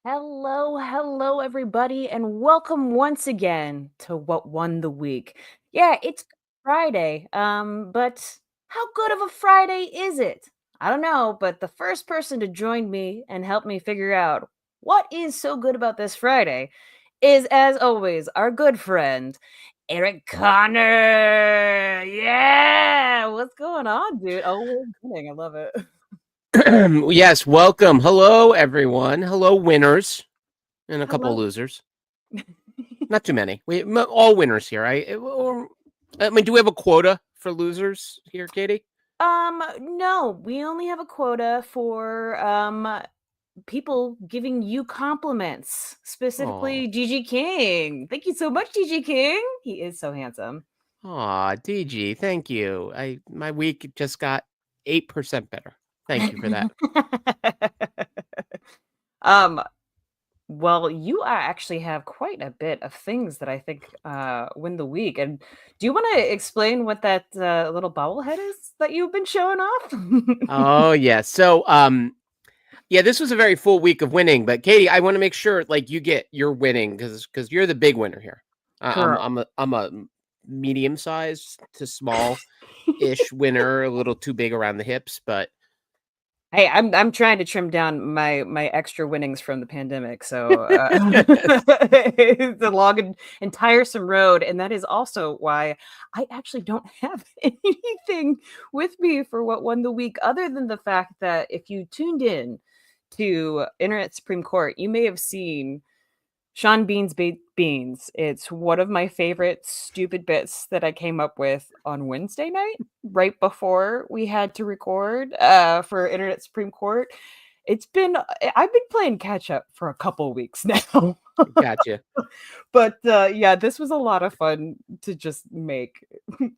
Hello, everybody, and welcome once again to What Won the Week. Yeah, it's Friday, but how good of a Friday is it? I don't know, but the first person to join me and help me figure out what is so good about this Friday is, as always, our good friend, Eric Connor. Yeah, what's going on, dude? Oh, we're winning. I love it. Yes, welcome. Hello, everyone. Hello, winners and a couple Hello. losers. Not too many. All winners here. I mean, do we have a quota for losers here, Katie? No, we only have a quota for people giving you compliments, Oh, specifically GG King. Thank you so much, GG King. He is so handsome. aw, DG, thank you. My week just got 8% better. Thank you for that. um, well, you actually have quite a bit of things that I think win the week. And do you want to explain what that little bobblehead is that you've been showing off? Oh yeah. Yeah, this was a very full week of winning, but Katie, I want to make sure like you get your winning because you're the big winner here. Girl. I'm a medium sized to small ish winner, a little too big around the hips, but Hey, I'm trying to trim down my extra winnings from the pandemic, so, it's a long and tiresome road, and that is also why I actually don't have anything with me for what won the week, other than the fact that if you tuned in to Internet Supreme Court, you may have seen Sean Bean's Baked Beans. It's one of my favorite stupid bits that I came up with on Wednesday night, right before we had to record for Internet Supreme Court. I've been playing catch up for a couple weeks now. gotcha. But yeah, this was a lot of fun to just make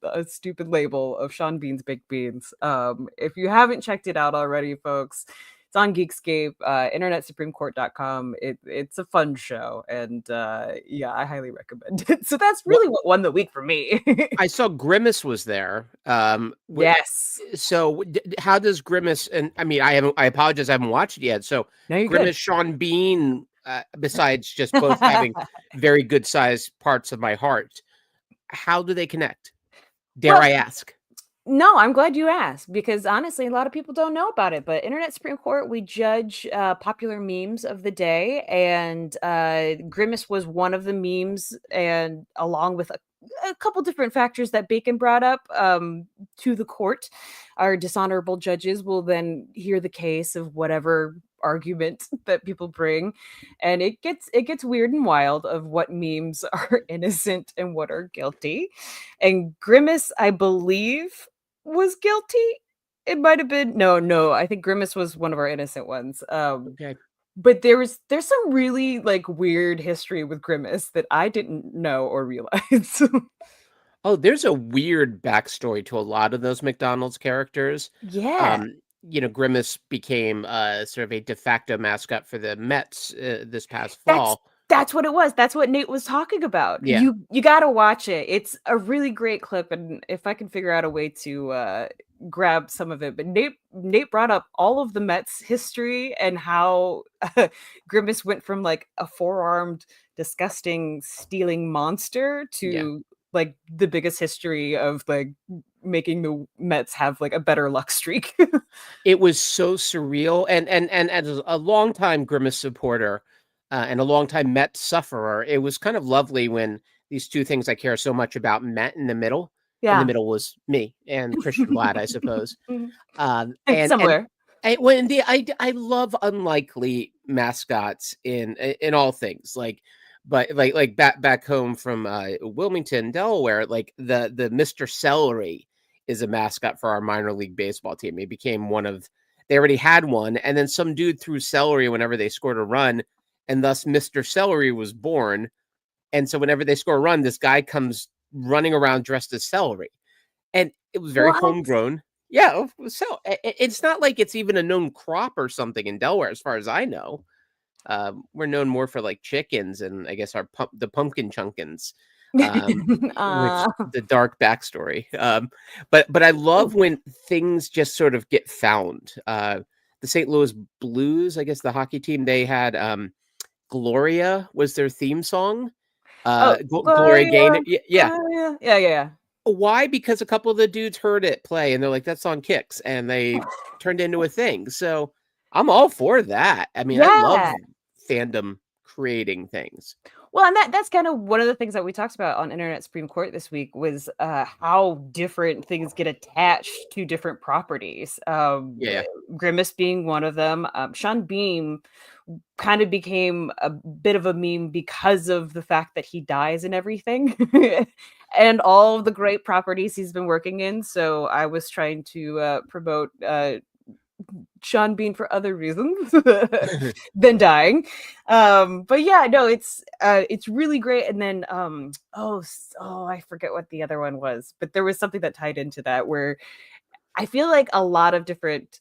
a stupid label of Sean Bean's Baked Beans. If you haven't checked it out already, folks, it's on Geekscape, internetsupremecourt.com. It's a fun show, and yeah, I highly recommend it. So that's What really what won the week for me. I saw Grimace was there. Yes. How does Grimace and I mean I apologize, I haven't watched it yet. So No, you're good. Grimace, Sean Bean, besides just both having very good sized parts of my heart, how do they connect? Dare Well, I ask? no, I'm glad you asked because honestly, a lot of people don't know about it. But Internet Supreme Court, we judge popular memes of the day, and Grimace was one of the memes, and along with a couple different factors that Bacon brought up to the court, our dishonorable judges will then hear the case of whatever argument that people bring, and it gets weird and wild of what memes are innocent and what are guilty. And Grimace, I believe, was guilty. It might have been no, I think Grimace was one of our innocent ones. Okay. But there's some really like weird history with Grimace that I didn't know or realize. Oh, there's a weird backstory to a lot of those McDonald's characters. Yeah. Grimace became sort of a de facto mascot for the Mets this past That's fall. that's what it was. That's what Nate was talking about. Yeah. You gotta watch it. It's a really great clip, and if I can figure out a way to grab some of it. But Nate brought up all of the Mets history and how Grimace went from like a four-armed, disgusting, stealing monster Yeah. to like the biggest history of like making the Mets have like a better luck streak. It was so surreal, and as a longtime Grimace supporter, and a longtime Met sufferer, it was kind of lovely when these 2 things I care so much about met in the middle. In the Yeah. middle was me and Christian Blatt, I suppose. And Somewhere. when I love unlikely mascots in all things, but back home from, Wilmington, Delaware, like, the Mr. Celery is a mascot for our minor league baseball team. He became one of they already had one, and then some dude threw celery whenever they scored a run, and thus Mr. Celery was born. And so whenever they score a run, this guy comes running around dressed as celery, and it was very What? homegrown. Yeah, it's not like it's even a known crop or something in Delaware, as far as I know. We're known more for like chickens and I guess the pumpkin chunkins, which Uh, the dark backstory. But I love Ooh, when things just sort of get found. The St. Louis Blues, I guess the hockey team, they had Gloria was their theme song. Oh, Gloria Gaynor. Gloria, Yeah. Gloria. Yeah, yeah, Why? Because a couple of the dudes heard it play and they're like, that song kicks, and they turned into a thing. So I'm all for that. I mean, I love yeah. fandom creating things. Well, and that's kind of one of the things that we talked about on Internet Supreme Court this week was how different things get attached to different properties. Yeah. Grimace being one of them. Sean Beam kind of became a bit of a meme because of the fact that he dies in everything and all of the great properties he's been working in. So I was trying to promote Sean Bean for other reasons than dying. But yeah, no, it's really great. And then I forget what the other one was, but there was something that tied into that where I feel like a lot of different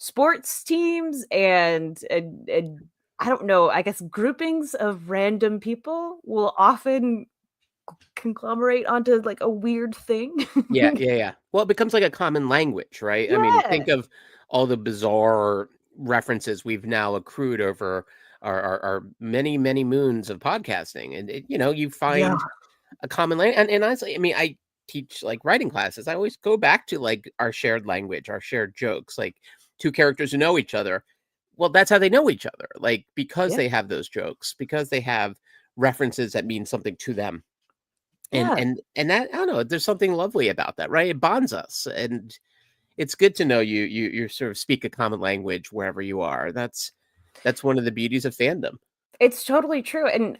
sports teams and I don't know, I guess groupings of random people will often conglomerate onto like a weird thing. Yeah. Well, it becomes like a common language, right? I mean, Yeah. think of all the bizarre references we've now accrued over our many, many moons of podcasting. And, you Yeah. find a common language. And honestly, I mean, I teach like writing classes. I always go back to like our shared language, our shared jokes, like two characters who know each other. Well, that's how they know each other, like because Yeah. they have those jokes, because they have references that mean something to them. And Yeah. and that, I don't know, there's something lovely about that, right? It bonds us, and it's good to know you sort of speak a common language wherever you are. That's one of the beauties of fandom. It's totally true, and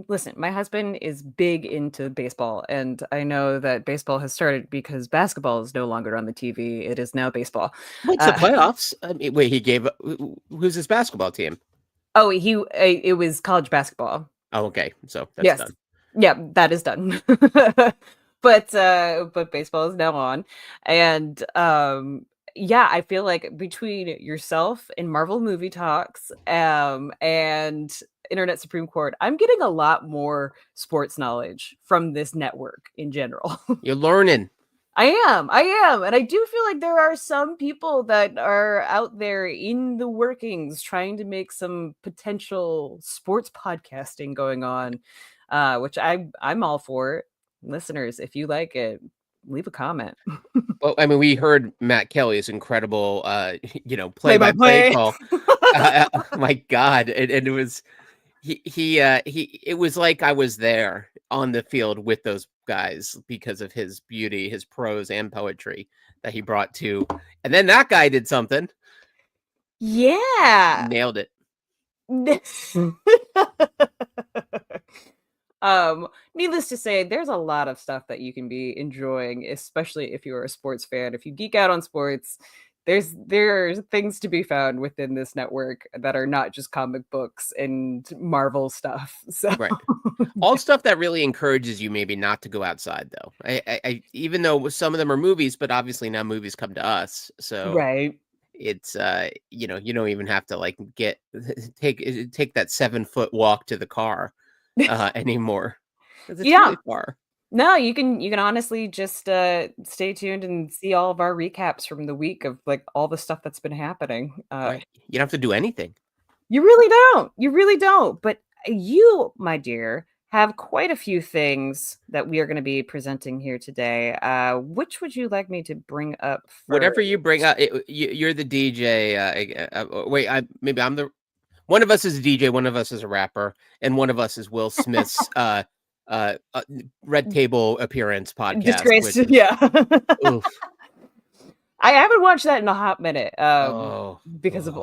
listen, my husband is big into baseball, and I know that baseball has started because basketball is no longer on the TV, it is now baseball. What's the Uh, playoffs? I mean, wait, he gave who's his basketball team? oh, it was college basketball. Oh, okay, so that's Yes. done. Yeah, that is done. But baseball is now on, and, yeah, I feel like between yourself and Marvel Movie Talks, and Internet Supreme Court, I'm getting a lot more sports knowledge from this network in general. You're learning. I am, and I do feel like there are some people that are out there in the workings trying to make some potential sports podcasting going on, which I'm all for. Listeners, if you like it, leave a comment. Well, I mean, we heard Matt Kelly's incredible, Play by play-by-play play. call. My God, and it was it was like I was there on the field with those guys because of his beauty, his prose and poetry that he brought to. And then that guy did something, Yeah. nailed it. Needless to say, there's a lot of stuff that you can be enjoying, especially if you're a sports fan. If you geek out on sports, there's things to be found within this network that are not just comic books and Marvel stuff. So Right. All stuff that really encourages you maybe not to go outside, though. I even though some of them are movies, but obviously now movies come to us, so right. it's you don't even have to like get take that 7-foot walk to the car anymore, because it's Yeah. really far. No, you can honestly just stay tuned and see all of our recaps from the week of like all the stuff that's been happening. Right. You don't have to do anything. You really don't. You really don't. But you, my dear, have quite a few things that we are going to be presenting here today. Which would you like me to bring up Whatever you bring first? up, you're the DJ. Wait, maybe I'm the one of us is a DJ, one of us is a rapper, and one of us is Will Smith's Red Table appearance podcast. Disgraced. Which is, Yeah. oof, I haven't watched that in a hot minute. oh, Because of oh.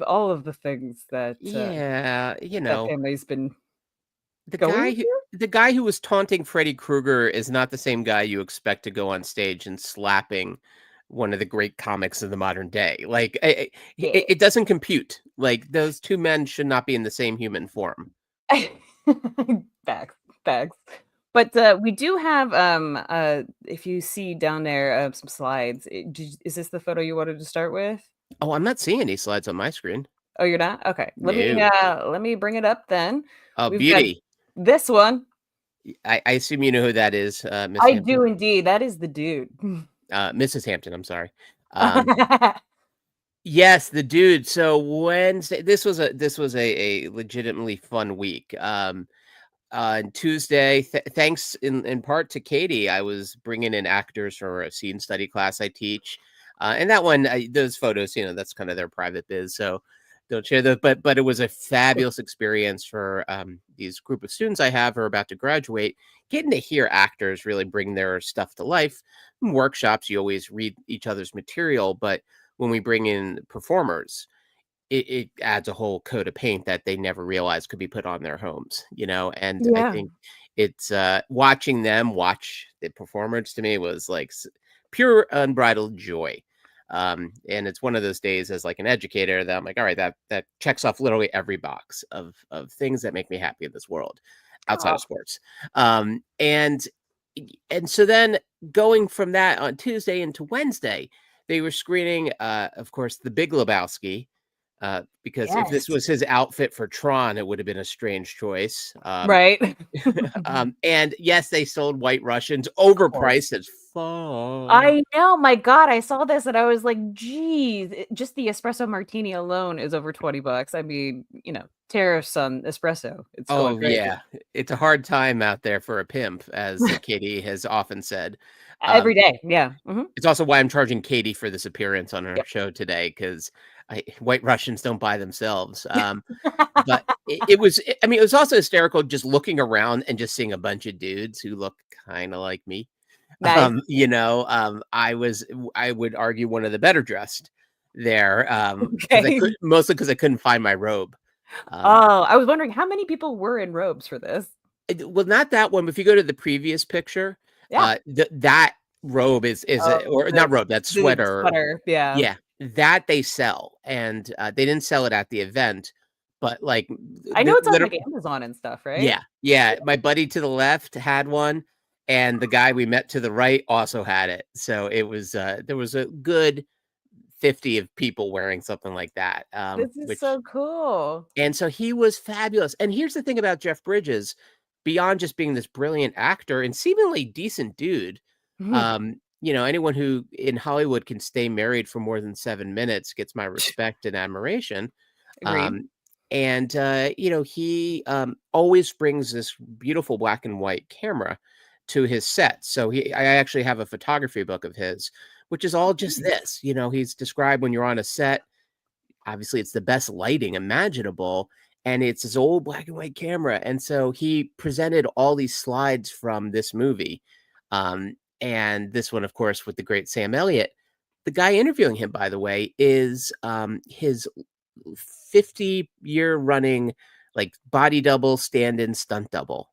all of the things that Yeah, that family's been the going guy who through. the guy who was taunting Freddy Krueger is not the same guy you expect to go on stage and slapping one of the great comics of the modern day. Like Yeah. it doesn't compute. Like those two men should not be in the same human form. Facts, facts. But, we do have, if you see down there, some slides. Is this the photo you wanted to start with? Oh, I'm not seeing any slides on my screen. Oh, you're not? Okay. No. Let me bring it up then. Oh, We've got beauty. this one. I assume you know who that is, Miss I Hampton. do indeed. That is the dude. Mrs. Hampton, I'm sorry. Um, Yes, the dude. So Wednesday, this was a legitimately fun week. On Tuesday, thanks in part to Katie, I was bringing in actors for a scene study class I teach, and that one, those photos, that's kind of their private biz, so don't share those. But it was a fabulous experience for these group of students I have who are about to graduate, getting to hear actors really bring their stuff to life. In workshops, you always read each other's material, but when we bring in performers, it adds a whole coat of paint that they never realized could be put on their homes, and I Yeah. think it's watching them watch the performance to me was like pure unbridled joy. And it's one of those days as like an educator that I'm like, all right, that checks off literally every box of things that make me happy in this world outside Oh, of sports. And so then going from that on Tuesday into Wednesday, they were screening of course The Big Lebowski, because if this yes. was his outfit for Tron, it would have been a strange choice. Right. And yes, they sold White Russians, Of course. overpriced as fuck. I know, my God, I saw this and I was like, geez, just the espresso martini alone is over 20 bucks. I mean, tariffs on espresso. It's going Oh crazy. yeah, it's a hard time out there for a pimp, as Katie has often said. Every Um, day. Yeah. it's also why I'm charging Katie for this appearance on our Yep. show today, because White Russians don't buy themselves. But I mean, it was also hysterical just looking around and just seeing a bunch of dudes who look kind of like me. Nice. I would argue one of the better dressed there, because I Okay. could mostly because I couldn't find my robe. Um, Oh, I was wondering how many people were in robes for this. well, not that one, but if you go to the previous picture, Yeah. that robe or The not robe, that the sweater, sweater. Yeah. yeah, that they sell, and they didn't sell it at the event, but like I know the it's on like literal. Amazon and stuff, right? Yeah, yeah, my buddy to the left had one, and the guy we met to the right also had it. So it was, there was a good 50 of people wearing something like that, This is which so cool. and so he was fabulous. And here's the thing about Jeff Bridges, beyond just being this brilliant actor and seemingly decent dude, Mhm. anyone who in Hollywood can stay married for more than 7 minutes gets my respect and admiration. Agreed. Um, and he always brings this beautiful black and white camera to his set. So I actually have a photography book of his, which is all just Nice. this. He's described when you're on a set. Obviously, it's the best lighting imaginable, and it's his old black and white camera. And so he presented all these slides from this movie, and this one, of course, with the great Sam Elliott. The guy interviewing him, by the way, is his 50-year running like body double, stand-in stunt double.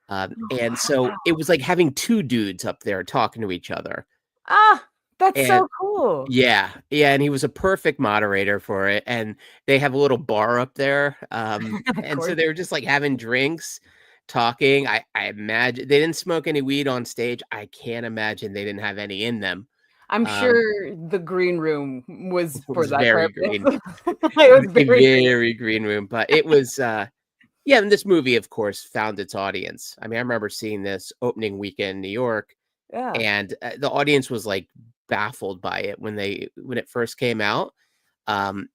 And so it was like having two dudes up there talking to each other. Ah, that's And so cool. yeah, yeah, and he was a perfect moderator for it, and they have a little bar up there, Of and so course. they were just, like, having drinks, talking. I imagine they didn't smoke any weed on stage. I can't imagine they didn't have any in them. I'm Um, sure the green room was it for was that very purpose. green, It was a very green. very green room, but it was, yeah, and this movie, of course, found its audience. I mean, I remember seeing this opening weekend in New York, Yeah. and, the audience was, like, baffled by it when it first came out. Um,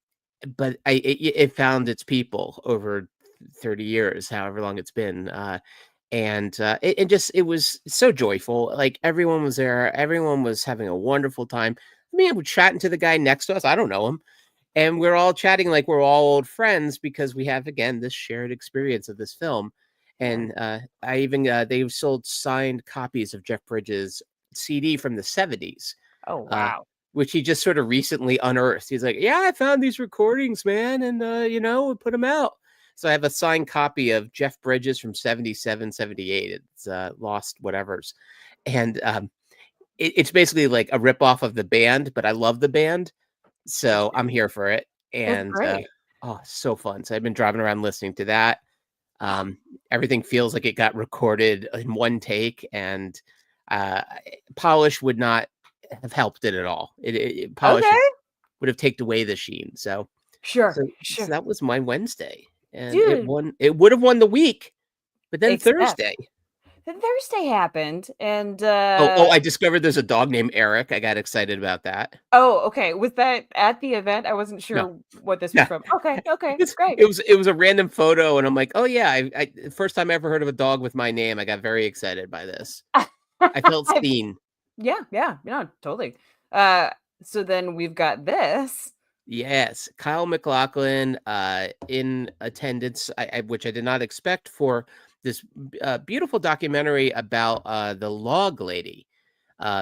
but it found its people over 30 years, however long it's been. It was so joyful. Like everyone was there, everyone was having a wonderful time. I mean, we're chatting to the guy next to us. I don't know him. And we're all chatting like we're all old friends because we have again this shared experience of this film. Yeah. And I even they've sold signed copies of Jeff Bridges' CD from the 70s, Oh, uh, wow. which he just sort of recently unearthed. He's like, "Yeah, I found these recordings, man, and we put them out." So I have a signed copy of Jeff Bridges from 77, 78. It's lost whatever's. And it's basically like a ripoff of the band, but I love the band. So I'm Okay. here for it. That's And great. oh, so fun. So I've been driving around listening to that. Um, everything feels like it got recorded in one take, and uh, polish would not have helped it at all. Polish Okay. would have taken away the sheen. So, Sure. so Sure. that was my Wednesday, and it Dude, won. It would have won the week, but then except Thursday. Thursday happened, and Oh, I discovered there's a dog named Eric. I got excited about that. oh, okay. Was that at the event? I wasn't No, sure what this was yeah. from. Okay, okay, It's, great. it was a random photo, and I'm like, oh yeah, first time I ever heard of a dog with my name. I got very excited by this. I felt seen. Yeah, yeah, yeah, totally. Uh, so then we've got this. Yes, Kyle MacLachlan in attendance, which I did not expect for this beautiful documentary about the log lady,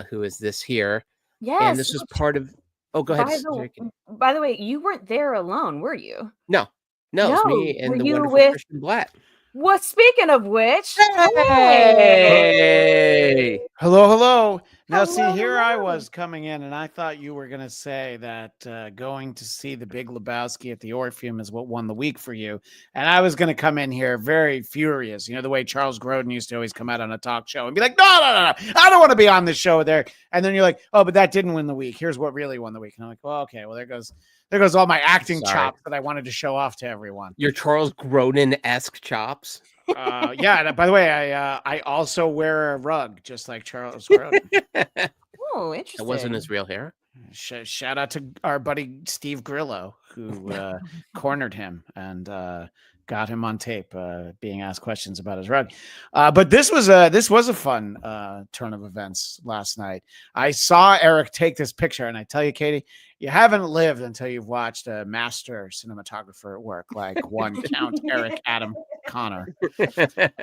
who is this here, and Yes, this is which part of. Oh, go ahead. by the by the way, you weren't there alone, were you? No, no, it's No, me were and the you wonderful with Christian Blatt. what speaking of which, Hey! hey! Hello, hello. Now, see, Hello, here I hello. was coming in, and I thought you were going to say that going to see The Big Lebowski at the Orpheum is what won the week for you. And I was going to come in here very furious. You know, the way Charles Grodin used to always come out on a talk show and be like, no, no, no, no, I don't want to be on this show there. And then you're like, oh, but that didn't win the week. Here's what really won the week. And I'm like, well, okay, well, there goes all my acting Sorry. chops that I wanted to show off to everyone. Your Charles Grodin-esque chops. Yeah. And by the way, I also wear a rug just like Charles Grodin. Oh, That interesting. wasn't his real hair. Shout out to our buddy Steve Grillo, who cornered him and got him on tape being asked questions about his rug. But this was a fun turn of events last night. I saw Eric take this picture, and I tell you, Katie, you haven't lived until you've watched a master cinematographer at work like one Count Eric Adam Connor.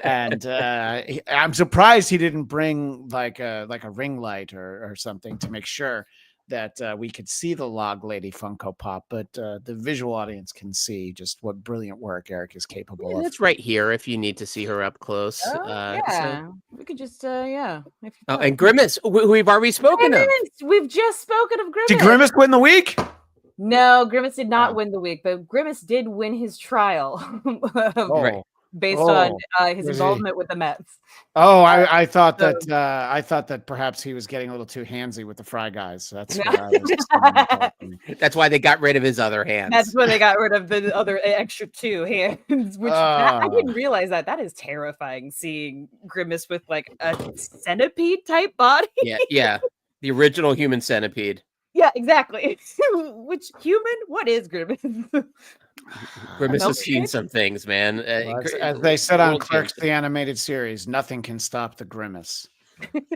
And I'm surprised he didn't bring like a ring light or something to make sure that we could see the log lady Funko Pop, but the visual audience can see just what brilliant work Eric is capable of. It's right here if you need to see her up close. Yeah, we could just yeah. If you Oh, could. and Grimace, who we've already spoken of. Grimace! We've just spoken of Grimace. Did Grimace win the week? No, Grimace did not Oh. win the week, but Grimace did win his trial Right. based on his Was he? involvement with the Mets. Oh, I thought that perhaps he was getting a little too handsy with the Fry Guys. That's what I was That's why they got rid of his other hands. That's when they got rid of the other extra two hands, which I didn't realize that. That is terrifying, seeing Grimace with like a centipede type body. Yeah. The original human centipede. Yeah, exactly. Which human? What is Grimace? Grimace has Milkshake? seen some things, man. as they said on World Clerks, changing. the animated series, nothing can stop the Grimace.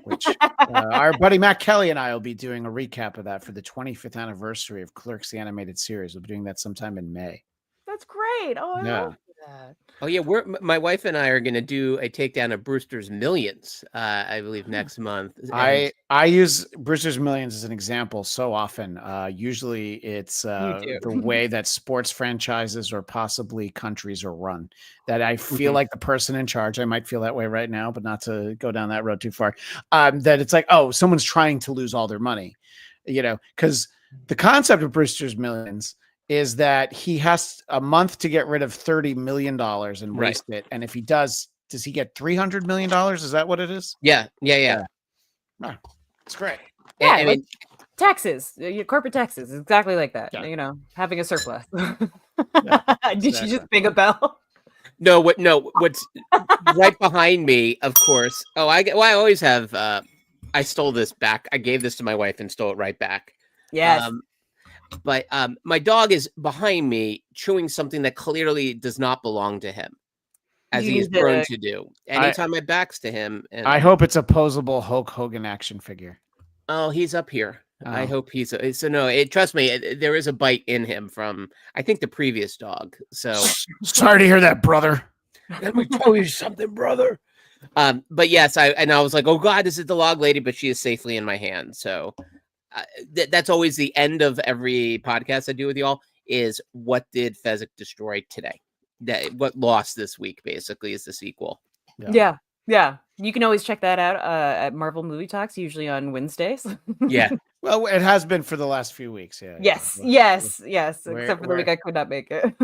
Which our buddy Matt Kelly and I will be doing a recap of that for the 25th anniversary of Clerks, the animated series. We'll be doing that sometime in May. That's great. Oh, I Yeah. love that. Oh yeah, my wife and I are going to do a takedown of Brewster's Millions, I believe next month. I use Brewster's Millions as an example so often. Usually it's do. the way that sports franchises or possibly countries are run. That I feel like the person in charge, I might feel that way right now, but not to go down that road too far. That it's like, oh, someone's trying to lose all their money, because the concept of Brewster's Millions is that he has a month to get rid of $30 million and waste it. And if he does he get $300 million? Is that what it is? Yeah. It's great. Yeah, I mean, taxes, your corporate taxes, exactly like that. Yeah. Having a surplus. Yeah, Did you just ping a bell? no, what's right behind me, of course. Oh, I always have. I stole this back. I gave this to my wife and stole it right back. Yes. But my dog is behind me chewing something that clearly does not belong to him, as You he is need to- prone to do. Anytime my back's to him, and I hope it's a posable Hulk Hogan action figure. oh, he's up here. I Oh. hope he's so no. Trust me, there is a bite in him from I think the previous dog. So Sorry to hear that, brother. let me tell you something, brother. But yes, I was like, oh God, this is the log lady, but she is safely in my hand. So that's always the end of every podcast I do with y'all is what did Fezzik destroy today? What lost this week basically is the sequel. Yeah. You can always check that out at Marvel Movie Talks, usually on Wednesdays. Yeah. Well, it has been for the last few weeks. Yeah. Yes. Where- Except for the week I could not make it.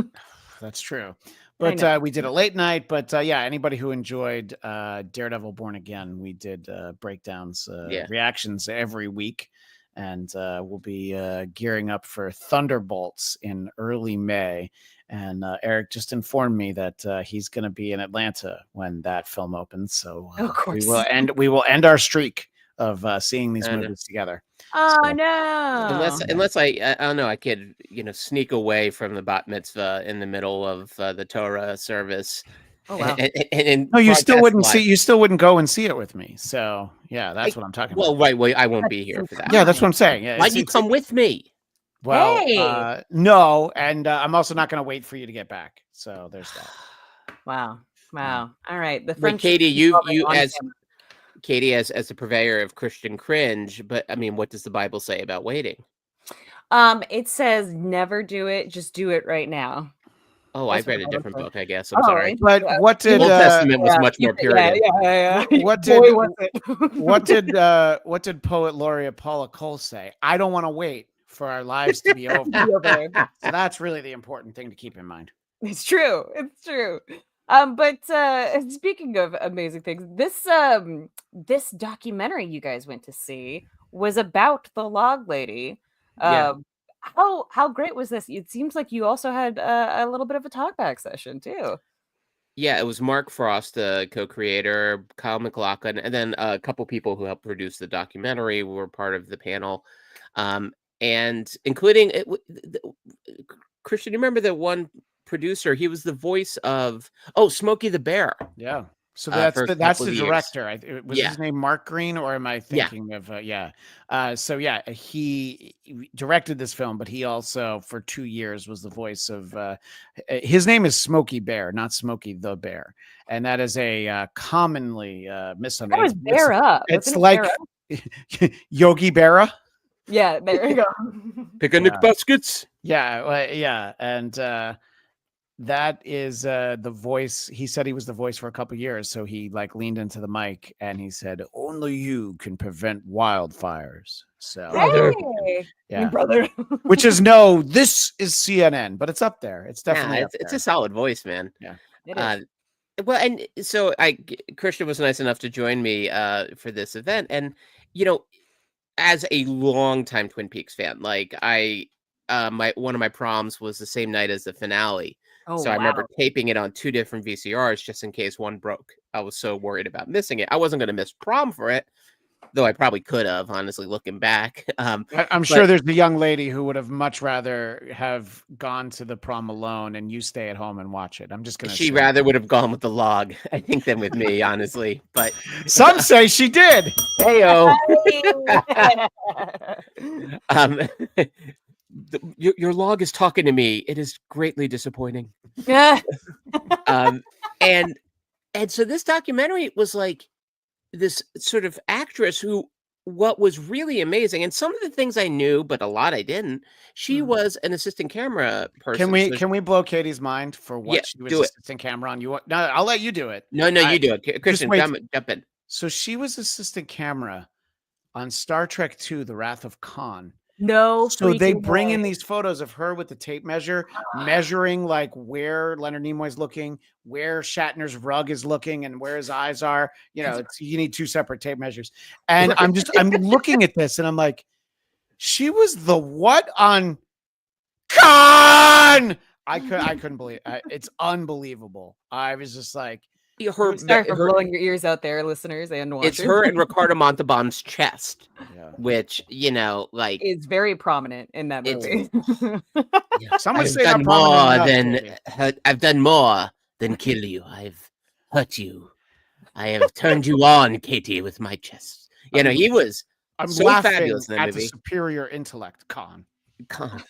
That's true. I But we did a late night. But yeah, anybody who enjoyed Daredevil Born Again, we did breakdowns, reactions every week. And we'll be gearing up for Thunderbolts in early May. And Eric just informed me that he's going to be in Atlanta when that film opens. So Of course. we will end our streak of seeing these I know. movies together. Oh So- no! Unless I don't know, I could sneak away from the bat mitzvah in the middle of the Torah service. Oh wow! And No, you still broadcast wouldn't live. see. You still wouldn't go and see it with me. So yeah, that's what I'm talking Well, about. right. Well, I won't be here for that. Yeah, that's what I'm saying. Yeah, Why'd you come with me? Well, Hey! no, and I'm also not going to wait for you to get back. So there's that. Wow! Wow! All right, the Wait, friendship Katie, is you evolving on as camera. Katie as the purveyor of Christian cringe, but I mean, what does the Bible say about waiting? It says never do it, just do it right now. Oh, I That's what read the a Bible different says. book, I guess. I'm Oh, sorry. But what The did Old Testament was much more Puritan. Yeah. What Boy, did- was it. what did poet laureate Paula Cole say? I don't want to wait for our lives to be over. So that's really the important thing to keep in mind. It's true. It's true. But speaking of amazing things, this documentary you guys went to see was about the log lady. Yeah. How great was this? It seems like you also had a little bit of a talkback session too. Yeah, it was Mark Frost, the co-creator, Kyle MacLachlan, and then a couple people who helped produce the documentary were part of the panel, and including Christian. You remember that one producer? He was the voice of Smokey the Bear. Yeah. So For a that's couple the of years. director. Was Yeah. his name Mark Green, or am I thinking of so yeah, he directed this film, but he also for 2 years was the voice of his name is Smokey Bear, not Smokey the Bear, and that is a commonly That misunderstood. was Bear Up. It's Wasn't it like Bear Up? Yogi Berra. Yeah, there you go. Picnic Yeah. baskets. Yeah, and that is the voice. He said he was the voice for a couple years, so he like leaned into the mic and he said, "Only you can prevent wildfires." So Hey, yeah, brother. which is this is CNN, but it's up there. It's definitely Yeah, up it's there. a solid voice, man. It Uh, is. well, and so Christian was nice enough to join me for this event, and as a longtime Twin Peaks fan, like one of my proms was the same night as the finale. Oh, So I remember wow. taping it on 2 different VCRs just in case one broke. I was so worried about missing it. I wasn't going to miss prom for it, though I probably could have, honestly, looking back. I'm sure there's the young lady who would have much rather have gone to the prom alone and you stay at home and watch it. I'm just going to She rather would have gone with the log, I think, than with me, honestly. But some say she did. heyo. Your log is talking to me. It is greatly disappointing. Yeah. And so this documentary was like this sort of actress who, what was really amazing, and some of the things I knew, but a lot I didn't. She was an assistant camera person. Can we blow Katie's mind for what she was do it. assistant camera on? No, I'll let you do it. No, you do it, Christian. wait. Jump in. So she was assistant camera on Star Trek II: The Wrath of Khan. No. So they freaking bring in way. these photos of her with the tape measure, measuring like where Leonard Nimoy's looking, where Shatner's rug is looking, and where his eyes are. You need 2 separate tape measures. And I'm looking at this and I'm like, she was the what on Khan? I couldn't believe it. It's unbelievable. I was just like, Sorry for blowing your ears out there, listeners and watchers. It's her and Ricardo Montalban's chest, yeah. which like is very prominent in that movie. Someone I've say done not more prominent than enough, Katie. I've done more than kill you. I've hurt you. I have turned you on, Katie, with my chest. He was I'm so laughing fabulous in that at the movie. superior intellect, Khan. God.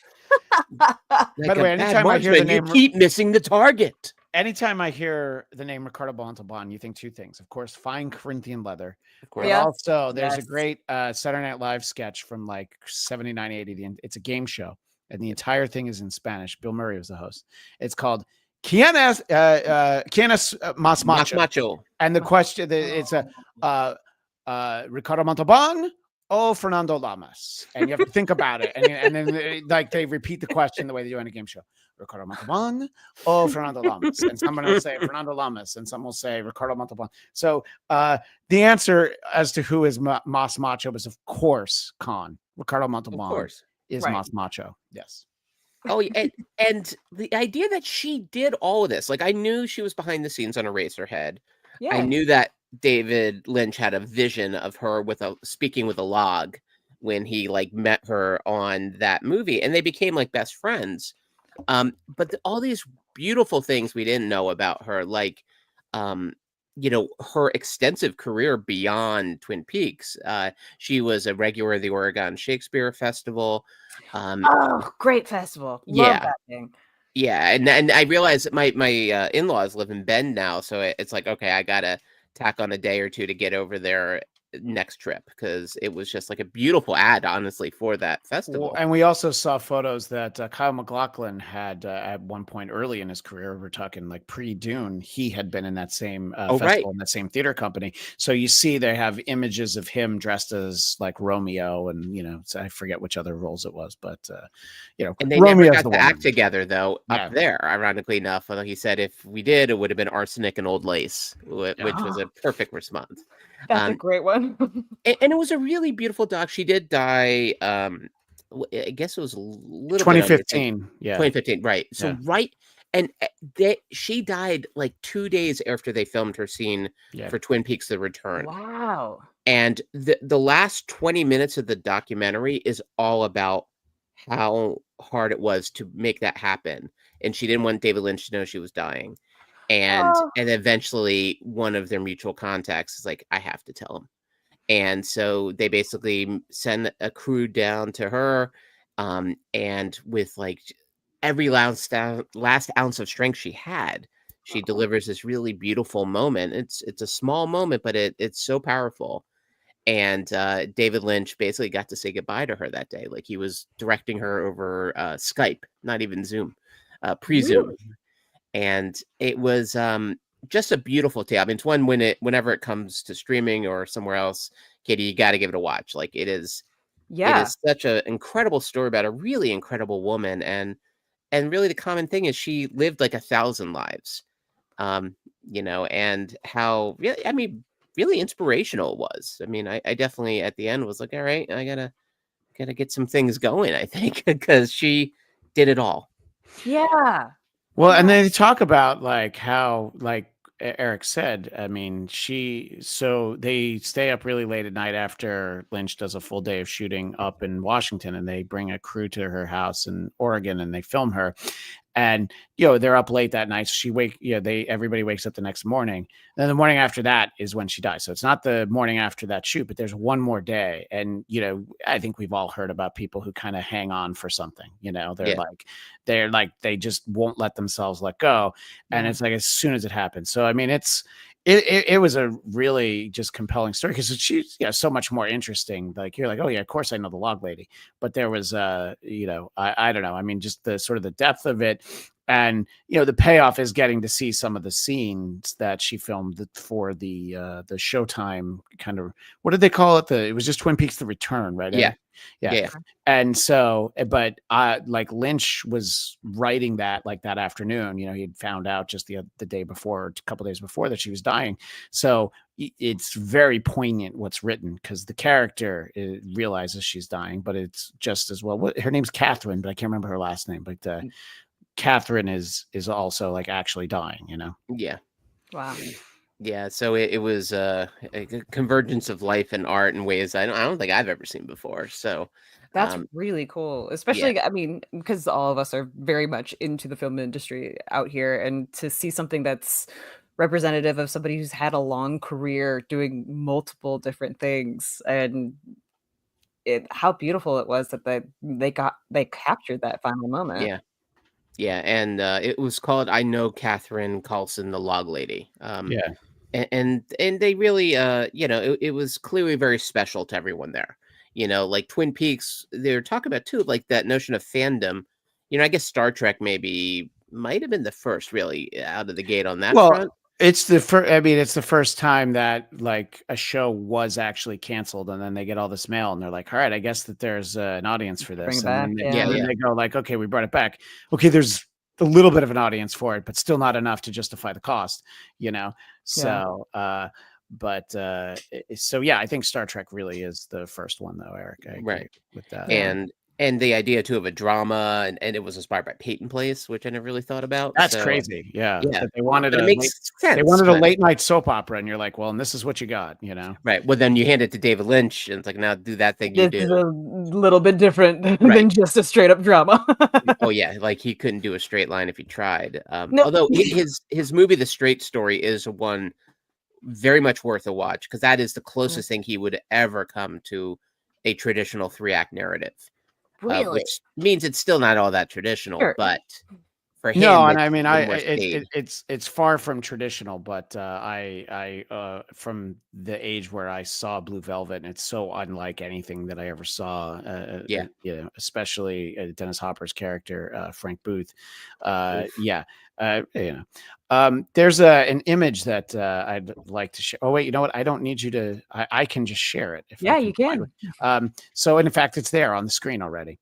By the way, anytime I hear the name, you keep missing the target. anytime I hear the name Ricardo Montalban, you think 2 things. Of course, fine Corinthian leather. Of course. But Yeah. also, there's a Yes. great Saturday Night Live sketch from like 79, 80. It's a game show, and the entire thing is in Spanish. Bill Murray was the host. It's called ¿Quién es más macho? Macho. And the question, it's Ricardo Montalban or Fernando Lamas, and you have to think about it, and then like they repeat the question the way they do in a game show. Ricardo Montalban or Fernando Lamas, and someone will say Fernando Lamas, and someone will say Ricardo Montalban. So the answer as to who is Mas Macho is of course Khan. Ricardo Of Montalban course. is Right. Mas Macho. Yes. Oh, and the idea that she did all of this, like I knew she was behind the scenes on Eraserhead. I Yeah. knew that David Lynch had a vision of her with a speaking with a log when he like met her on that movie, and they became like best friends. But all these beautiful things we didn't know about her, like um, her extensive career beyond Twin Peaks. She was a regular of the Oregon Shakespeare Festival. Um, Oh, great festival. Love yeah, that thing. yeah, and I realize that my in-laws live in Bend now, so it's like, okay, I gotta tack on a day or two to get over there next trip because it was just like a beautiful ad, honestly, for that Well, festival. and we also saw photos that Kyle MacLachlan had at one point early in his career. We're talking like pre-Dune. He had been in that same Oh, right. festival in that same theater company. So you see, they have images of him dressed as like Romeo, and so I forget which other roles it was, but And they never Romeo's got the to one. act together though Yeah. up there, ironically enough. Although he said if we did, it would have been arsenic and old lace, which was a perfect response. That's a Um, great one. and it was a really beautiful doc. She did die. I guess it was a little bit under, I think, 2015. Yeah. 2015, right? So Yeah. right, and she died like 2 days after they filmed her scene Yeah. for Twin Peaks: The Return. Wow. And the last 20 minutes of the documentary is all about how hard it was to make that happen, and she didn't want David Lynch to know she was dying. And Oh, eventually one of their mutual contacts is like, I have to tell him. And so they basically send a crew down to her, and with like every last ounce of strength she had, she delivers this really beautiful moment. It's a small moment, but it's so powerful. And David Lynch basically got to say goodbye to her that day. Like he was directing her over Skype, not even Zoom, pre-Zoom. really? And it was just a beautiful tale. I mean, it's one whenever it comes to streaming or somewhere else, Katie, you got to give it a watch. Like it Yeah. is such an incredible story about a really incredible woman, and really the common thing is she lived like 1,000 lives, um, and how really, I mean, really inspirational it was. I mean, I definitely at the end was like, all right, I gotta get some things going. I think because she did it all. Yeah. Well, and Yeah. they talk about like how, like Eric said, I mean, so they stay up really late at night after Lynch does a full day of shooting up in Washington, and they bring a crew to her house in Oregon and they film her. And they're up late that night. So everybody wakes up the next morning. Then the morning after that is when she dies. So it's not the morning after that shoot, but there's one more day. And I think we've all heard about people who kind of hang on for something. Yeah. They're like they just won't let themselves let go. And Yeah. it's like as soon as it happens. So I mean, it was a really just compelling story because she's so much more interesting. Like you're like, oh yeah, of course I know the log lady, but there was I don't know. I mean, just the sort of the depth of it, and the payoff is getting to see some of the scenes that she filmed for the Showtime kind of, what did they call it? It was just Twin Peaks: The Return, right? Yeah. Yeah. Yeah. And so, but like Lynch was writing that like that afternoon, he'd found out just the day before, a couple days before, that she was dying. So it's very poignant what's written because the character realizes she's dying, but it's just as well. Her name's Catherine, but I can't remember her last name. But Catherine is also like actually dying, Yeah. Wow. Yeah, so it was a convergence of life and art in ways I don't think I've ever seen before. So That's um, really cool. yeah, Especially, I mean, because all of us are very much into the film industry out here, and to see something that's representative of somebody who's had a long career doing multiple different things, and how beautiful it was that they captured that final moment. yeah, yeah, and it was called "I Know Catherine Carlson, the Log Lady." Yeah. And they really, it was clearly very special to everyone there. Like Twin Peaks, they're talking about too, like that notion of fandom. I guess Star Trek maybe might have been the first really out of the gate on that Well, front. it's the first. I mean, it's the first time that like a show was actually canceled, and then they get all this mail, and they're like, "All right, I guess that there's an audience for Bring this." it And back, then they, yeah. and then Yeah. they go like, "Okay, we brought it back. Okay, there's a little bit of an audience for it, but still not enough to justify the cost." Yeah. So, so yeah, I think Star Trek really is the first one, though, Eric. I agree Right. with that. Yeah. And And the idea too of a drama, and it was inspired by Peyton Place, which I never really thought about. That's So crazy. Yeah. yeah, That they wanted but it a makes sense. they wanted a but- late night soap opera, and you're like, well, and this is what you got, you know. right. Well, then you hand it to David Lynch, and it's like, now do that thing you This is do. a little bit different than Right. just a straight up drama. Oh yeah, like he couldn't do a straight line if he tried. No. Although his movie, The Straight Story, is one very much worth a watch because that is the closest thing he would ever come to a traditional 3-act narrative. Really? Which means it's still not all that traditional, Sure. but for him, No, and it's I mean, a little more staid. it's far from traditional, but I from the age where I saw Blue Velvet, and it's so unlike anything that I ever saw. Yeah. You know, especially Dennis Hopper's character, Frank Booth. Yeah, you know. There's an image that I'd like to share. Oh wait, you know what? I don't need you to. I can just share it. If I Yeah, you can. So in fact, it's there on the screen already.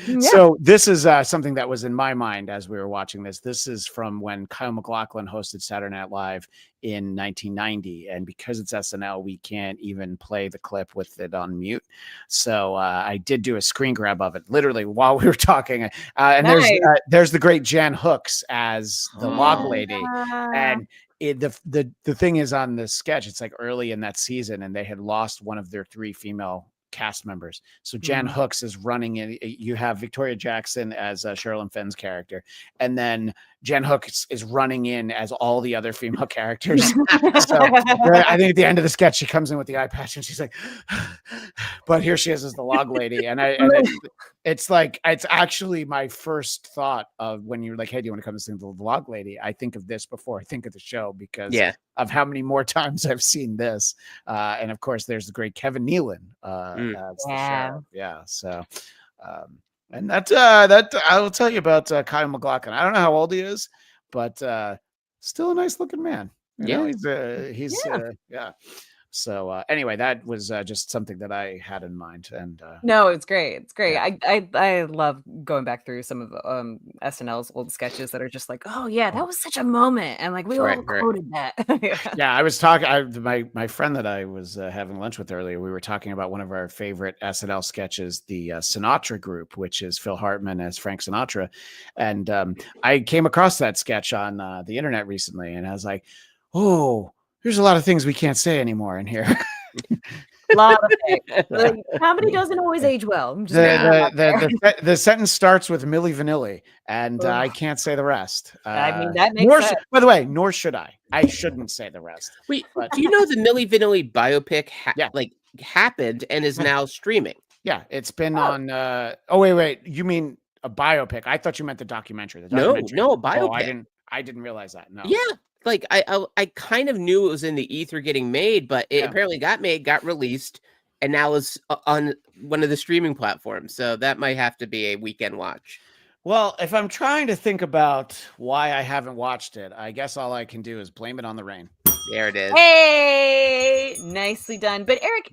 Yeah. So this is something that was in my mind as we were watching this. This is from when Kyle MacLachlan hosted Saturday Night Live in 1990, and because it's SNL, we can't even play the clip with it on mute. So I did do a screen grab of it, literally while we were talking. And Nice. there's the great Jan Hooks as the log lady, and the thing is, on the sketch, it's like early in that season, and they had lost one of their 3 female cast members. So Jan Hooks is running in. You have Victoria Jackson as Sherilyn Fenn's character, and then Jan Hooks is running in as all the other female characters. So I think at the end of the sketch, she comes in with the eye patch, and she's like, but here she is as the log lady, and it's like, it's actually my first thought of when you're like, hey, do you want to come to sing the log lady? I think of this before I think of the show because of how many more times I've seen this. And of course, there's the great Kevin Nealon as the show. Yeah. So, and that I will tell you about Kyle MacLachlan. I don't know how old he is, but still a nice looking man. You know, he's yeah. So anyway, that was just something that I had in mind. And no, it's great. It's great. Yeah. I love going back through some of SNL's old sketches that are just like, oh yeah, that was such a moment, and like we all quoted that. Yeah, I was talking. My friend that I was having lunch with earlier, we were talking about one of our favorite SNL sketches, the Sinatra Group, which is Phil Hartman as Frank Sinatra, and I came across that sketch on the internet recently, and I was like, oh. There's a lot of things we can't say anymore in here. A lot of things. Like, comedy doesn't always age well. The sentence starts with Milli Vanilli, and I can't say the rest. I mean, that makes sense. By the way, nor should I. I shouldn't say the rest. Wait, do you know the Milli Vanilli biopic happened and is now streaming? Yeah, it's been on. Oh wait, you mean a biopic? I thought you meant the documentary. No, a biopic. Oh, I didn't realize that. No. Yeah. Like I kind of knew it was in the ether getting made, but it apparently got made, got released, and now is on one of the streaming platforms. So that might have to be a weekend watch. Well, if I'm trying to think about why I haven't watched it, I guess all I can do is blame it on the rain. There it is. Hey, nicely done. But Eric,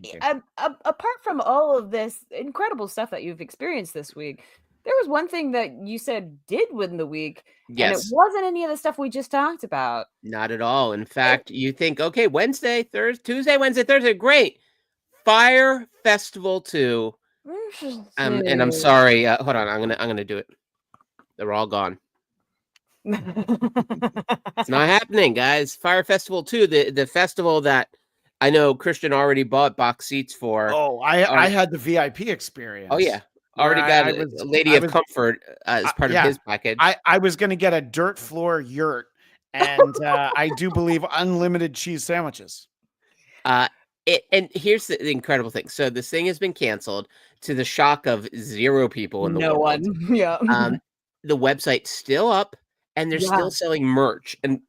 apart from all of this incredible stuff that you've experienced this week, there was one thing that you said did win the week, and it wasn't any of the stuff we just talked about. Not at all. In fact, you think, okay, Tuesday, Wednesday, Thursday, great. Fire Festival 2. And I'm sorry. Hold on, I'm gonna do it. They're all gone. It's not happening, guys. Fire Festival 2, the festival that I know Christian already bought box seats for. Oh, I had the VIP experience. Oh yeah. Already got a Lady of Comfort as part of his package. I was going to get a dirt floor yurt, and I do believe unlimited cheese sandwiches. And here's the incredible thing. So this thing has been canceled to the shock of 0 people in the world. No one. Yeah. The website's still up, and they're still selling merch. And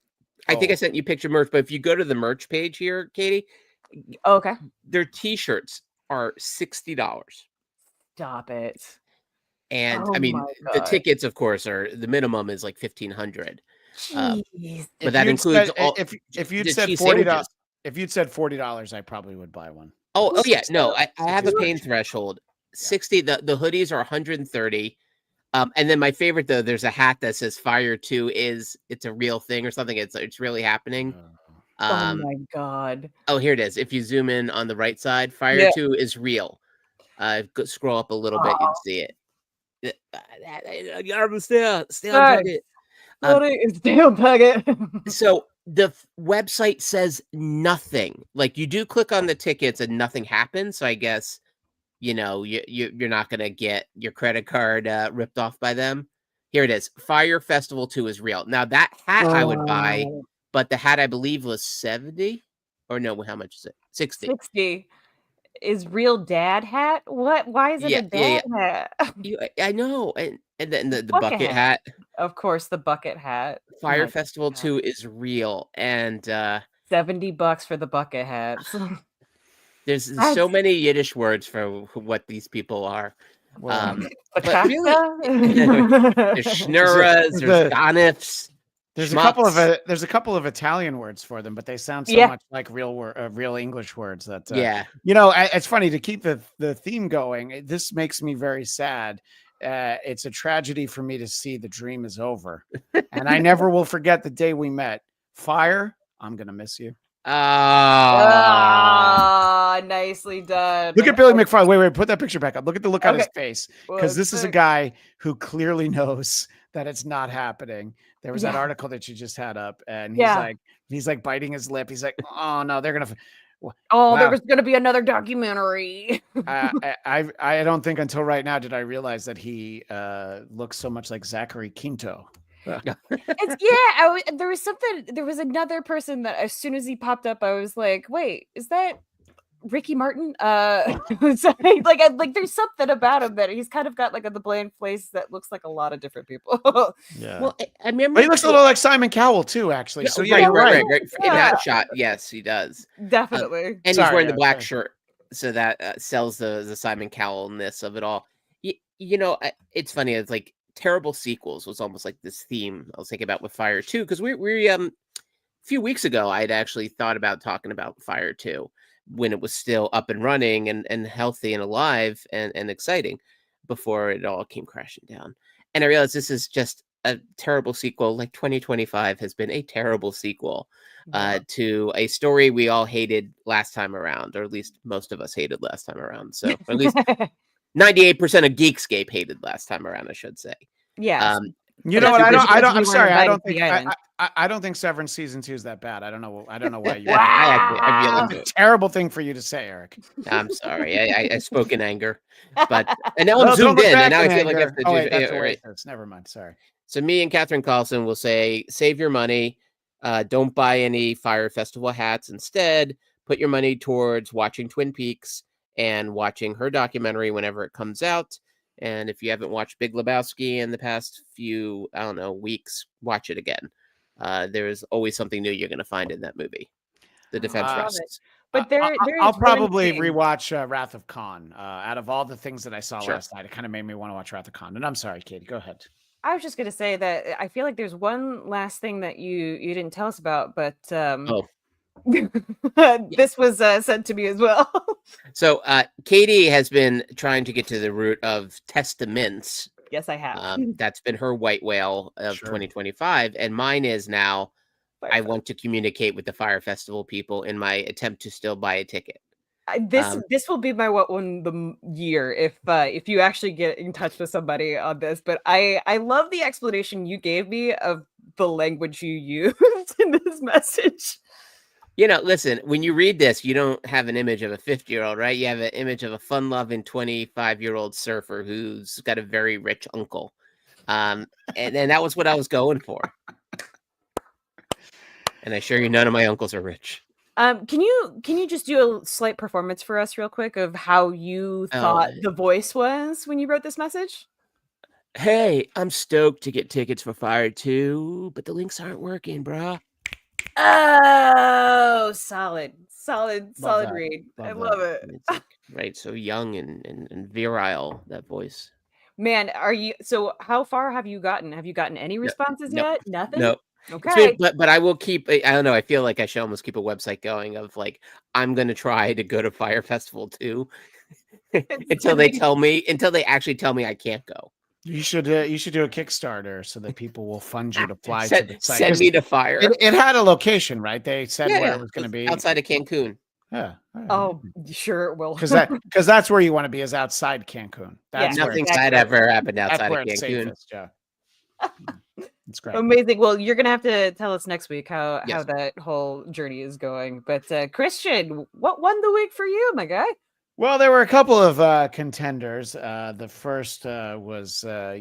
I think I sent you picture merch, but if you go to the merch page here, Katie, okay, their T-shirts are $60. Stop it. And I mean, the tickets, of course, the minimum is like $1,500. But that includes all. If you'd said $40, if you'd said $40, I probably would buy one. Oh yeah, no, I have a pain threshold. 60. The hoodies are 130. And then my favorite though, there's a hat that says Fire 2 it's a real thing or something. It's really happening. Oh my God. Oh, here it is. If you zoom in on the right side, Fire 2 is real. Scroll up a little bit, you'd see it. Stay on Sorry. target. Sorry, it's damn packet. So the website says nothing. Like you do click on the tickets and nothing happens. So I guess you're not gonna get your credit card ripped off by them. Here it is. Fire Festival 2 is real. Now that hat I would buy, but the hat I believe was 70. Or no, how much is it? 60. 60 is real dad hat. What? Why is it a dad hat? I know, and then the Bucket hat. Of course, the bucket hat. Fire Festival 2 is real, and $70 for the bucket hats. there's so many Yiddish words for what these people are. But really, there's schnorras, there's ganifs. There's schmucks. a couple of Italian words for them, but they sound so much like real English words that it's funny to keep the theme going. This makes me very sad. It's a tragedy for me to see the dream is over, and I never will forget the day we met. Fire, I'm gonna miss you. Nicely done. Look at Billy McFarland. Wait, put that picture back up. Look at the look on his face, because this is a guy who clearly knows that it's not happening. There was that article that you just had up, and he's like biting his lip. He's like, oh no, they're gonna. There was gonna be another documentary. I don't think until right now did I realize that he looks so much like Zachary Quinto. There was another person that as soon as he popped up, I was like, wait, is that Ricky Martin? There's something about him that he's kind of got like the bland face that looks like a lot of different people. Yeah. Well, I remember he looks a little like Simon Cowell too, actually. So right. In that shot, yes, he does definitely. and he's wearing the black shirt, so that sells the Simon Cowell-ness of it all. It's funny. It's like terrible sequels was almost like this theme I was thinking about with Fire 2, because we a few weeks ago I had actually thought about talking about Fire 2 when it was still up and running and healthy and alive and exciting before it all came crashing down. And I realized this is just a terrible sequel. Like 2025 has been a terrible sequel to a story we all hated last time around, or at least most of us hated last time around. So at least 98% of Geekscape hated last time around, I should say. Yeah. You know what? I'm sorry. I don't think Severance season 2 is that bad. I don't know why you. I feel it's a terrible thing for you to say, Eric. I'm sorry. I spoke in anger, and now I'm zoomed in, and now I feel like I have to do it. Never mind. Sorry. So me and Catherine Carlson will say, save your money. Don't buy any Fire Festival hats. Instead, put your money towards watching Twin Peaks and watching her documentary whenever it comes out. And if you haven't watched Big Lebowski in the past few, weeks, watch it again. There's always something new you're going to find in that movie. The defense rests. But I'll probably rewatch Wrath of Khan. Out of all the things that I saw last night, it kind of made me want to watch Wrath of Khan. And I'm sorry, Katie, go ahead. I was just going to say that I feel like there's one last thing that you didn't tell us about, but this was sent to me as well. So Katie has been trying to get to the root of testaments. Yes, I have. That's been her white whale of 2025, and mine is now I want to communicate with the Fire Festival people in my attempt to still buy a ticket. This will be my what one the year if you actually get in touch with somebody on this. But I love the explanation you gave me of the language you used in this message. Listen, when you read this, you don't have an image of a 50-year-old, right? You have an image of a fun-loving 25-year-old surfer who's got a very rich uncle. And that was what I was going for. And I assure you, none of my uncles are rich. Can you just do a slight performance for us real quick of how you thought the voice was when you wrote this message? Hey, I'm stoked to get tickets for Fire 2, but the links aren't working, brah. Oh, solid read. I love it. Right, so young and virile, that voice. Man, how far have you gotten? Have you gotten any responses yet? Nothing? No. Okay. But I will keep, I don't know, I feel like I should almost keep a website going of like, I'm going to try to go to Fire Festival 2 until they actually tell me I can't go. You should do a Kickstarter so that people will fund you to fly to the site. Send me to Fire. It had a location, right? They said where it was going to be. Outside of Cancun. Yeah. Oh, sure it will. Because that's where you want to be, is outside Cancun. That's Yeah, where Nothing it's, bad ever happened that's outside of where it's Cancun. safest. Yeah. It's great. Amazing. Well, you're gonna have to tell us next week how Yes. that whole journey is going. But Christian, what won the week for you, my guy? Well, there were a couple of contenders. The first was, I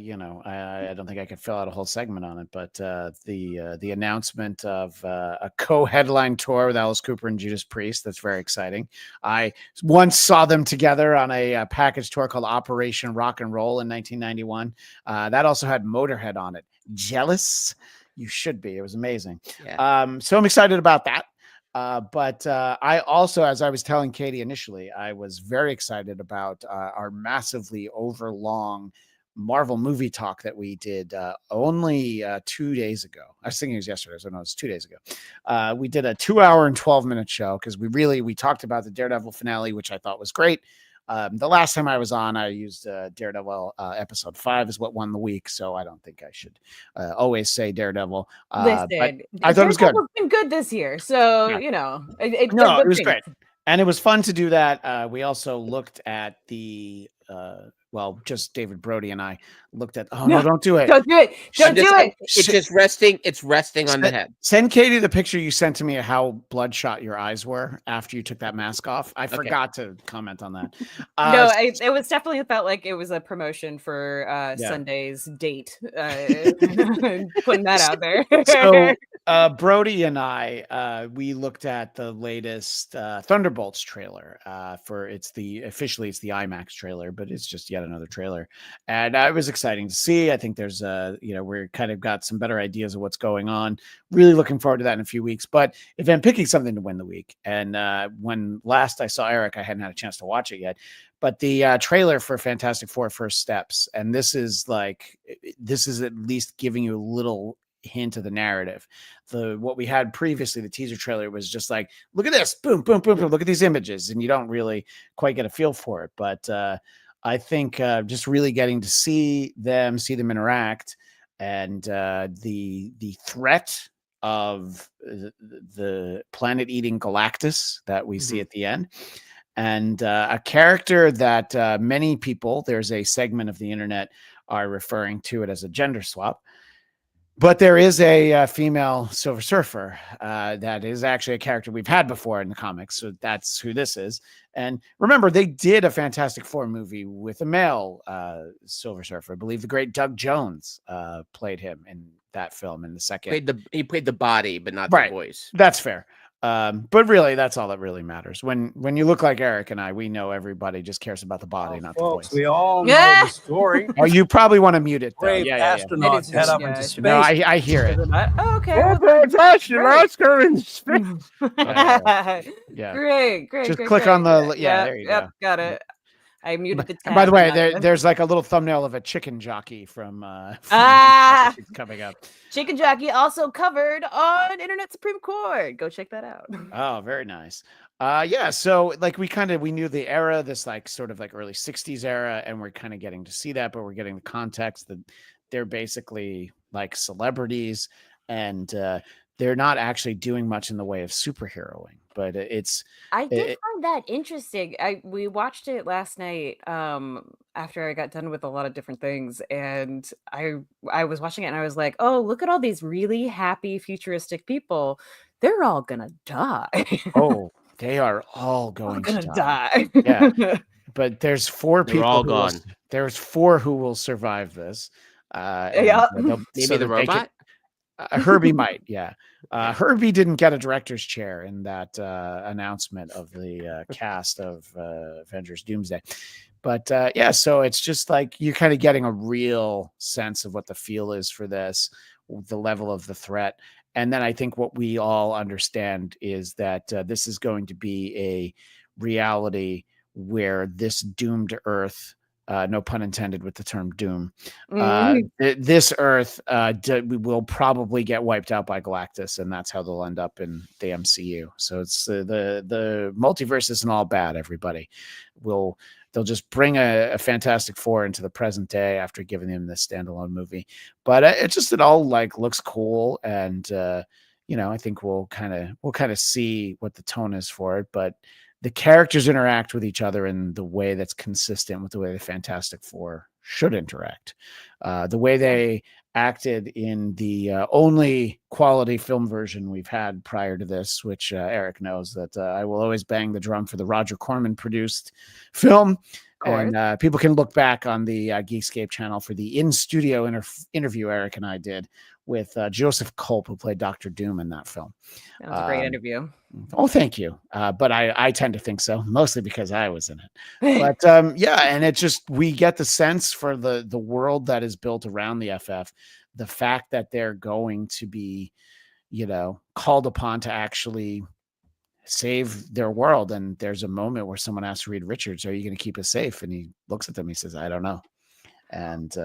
don't think I could fill out a whole segment on it, but the announcement of a co-headline tour with Alice Cooper and Judas Priest. That's very exciting. I once saw them together on a package tour called Operation Rock and Roll in 1991. That also had Motorhead on it. Jealous? You should be. It was amazing. Yeah. So I'm excited about that. But I also, as I was telling Katie initially, I was very excited about our massively overlong Marvel movie talk that we did only 2 days ago. I was thinking it was yesterday, so no, it's 2 days ago. We did a 2 hour and 12-minute show because we talked about the Daredevil finale, which I thought was great. The last time I was on, I used Daredevil episode 5 is what won the week, so I don't think I should always say Daredevil. Listen, but I thought it was good. Daredevil's been good this year, so Yeah. it was great, and it was fun to do that. We also looked at the just David Brody and I looked at. Oh no, don't do it! Don't do it! Don't do it! It's just resting. It's resting on the head. Send Katie the picture you sent to me of how bloodshot your eyes were after you took that mask off. I forgot to comment on that. No, it was definitely felt like it was a promotion for Sunday's date. Putting that out there. So Brody and I, we looked at the latest Thunderbolts trailer. Officially it's the IMAX trailer, but it's just yet another trailer, and it was exciting to see. I think there's we're kind of got some better ideas of what's going on. Really looking forward to that in a few weeks. But if I'm picking something to win the week, and when last I saw Eric, I hadn't had a chance to watch it yet, but the trailer for Fantastic Four: First Steps, and this is at least giving you a little hint of the narrative. What we had previously, the teaser trailer, was just like, look at this, boom, boom, boom, boom, look at these images, and you don't really quite get a feel for it. But I think just really getting to see them interact, and the threat of the planet-eating Galactus that we see at the end, and a character that many people, there's a segment of the internet, are referring to it as a gender swap. But there is a female Silver Surfer that is actually a character we've had before in the comics. So that's who this is. And remember, they did a Fantastic Four movie with a male Silver Surfer. I believe the great Doug Jones played him in that film in the second. He played the body, but not the voice. That's fair. But really, that's all that really matters. When you look like Eric and I, we know everybody just cares about the body, not the voice. We all know the story. Oh, you probably want to mute it, though. Brave astronaut head up into space. No, I hear it. Oh, okay. Astronauts go in space. Yeah. Great. Just click on the there you go. Got it. I muted the tab. By the way, there's like a little thumbnail of a chicken jockey from coming up. Chicken Jockey also covered on Internet Supreme Court. Go check that out. Oh, very nice. So like we knew the era, this like sort of like early 60s era, and we're kind of getting to see that, but we're getting the context that they're basically like celebrities, and they're not actually doing much in the way of superheroing, but I did find that interesting. We watched it last night after I got done with a lot of different things, and I was watching it and I was like, oh, look at all these really happy futuristic people. They're all gonna die. Oh, they are all going to die. Yeah. But there's 4 people. They're all gone. There's 4 who will survive this. Maybe the robot? Herbie might, yeah. Herbie didn't get a director's chair in that announcement of the cast of Avengers Doomsday. But so it's just like you're kind of getting a real sense of what the feel is for this, the level of the threat. And then I think what we all understand is that this is going to be a reality where this doomed Earth, no pun intended with the term doom, this Earth will probably get wiped out by Galactus, and that's how they'll end up in the MCU. So it's the multiverse isn't all bad, everybody. They'll just bring a Fantastic Four into the present day after giving them this standalone movie. But it all like looks cool, and I think we'll kind of see what the tone is for it. But the characters interact with each other in the way that's consistent with the way the Fantastic Four should interact. The way they acted in the only quality film version we've had prior to this, which Eric knows that I will always bang the drum for the Roger Corman produced film. And people can look back on the Geekscape channel for the in-studio interview Eric and I did with Joseph Culp, who played Dr. Doom in that film. That was a great interview. Oh, thank you. But I tend to think so, mostly because I was in it. But yeah, and it just, we get the sense for the world that is built around the FF, the fact that they're going to be, called upon to actually save their world. And there's a moment where someone asks Reed Richards, "Are you going to keep us safe?" And he looks at them, he says, "I don't know." And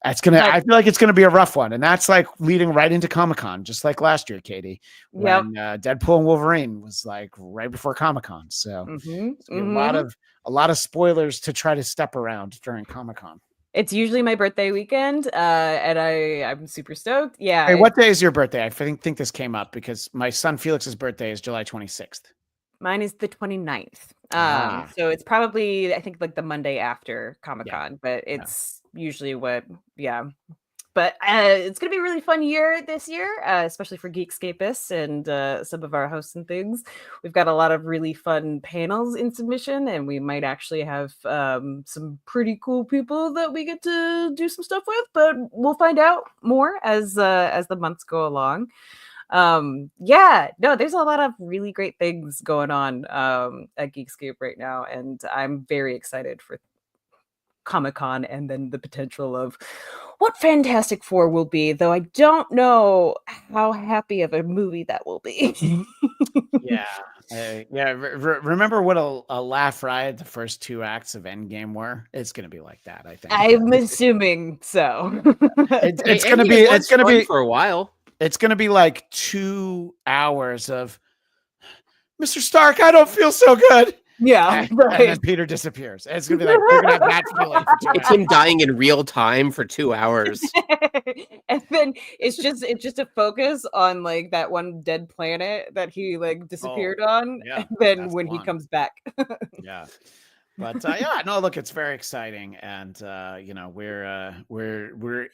I feel like it's gonna be a rough one, and that's like leading right into Comic-Con, just like last year, Katie, when Deadpool and Wolverine was like right before Comic-Con. So a lot of spoilers to try to step around during Comic-Con. It's usually my birthday weekend, and I'm super stoked. Yeah. Hey, what day is your birthday? I think this came up because my son Felix's birthday is July 26th. Mine is the 29th. So it's probably, I think, like the Monday after Comic-Con, but it's usually but it's gonna be a really fun year this year, especially for Geekscapists and some of our hosts and things. We've got a lot of really fun panels in submission, and we might actually have some pretty cool people that we get to do some stuff with, but we'll find out more as the months go along. There's a lot of really great things going on at Geekscape right now, and I'm very excited for Comic-Con and then the potential of what Fantastic Four will be, though I don't know how happy of a movie that will be. Remember what a laugh riot the first two acts of Endgame were? It's going to be like that, I think. I'm assuming so. It's going to be for a while. It's going to be like 2 hours of Mr. Stark, I don't feel so good. Yeah, right. And then Peter disappears. It's going to be like, we're going to have that feeling for 2 hours. It's him dying in real time for 2 hours. And then it's just a focus on like that one dead planet that he like disappeared on. Yeah, and then when he comes back. Yeah. But look, it's very exciting, and we're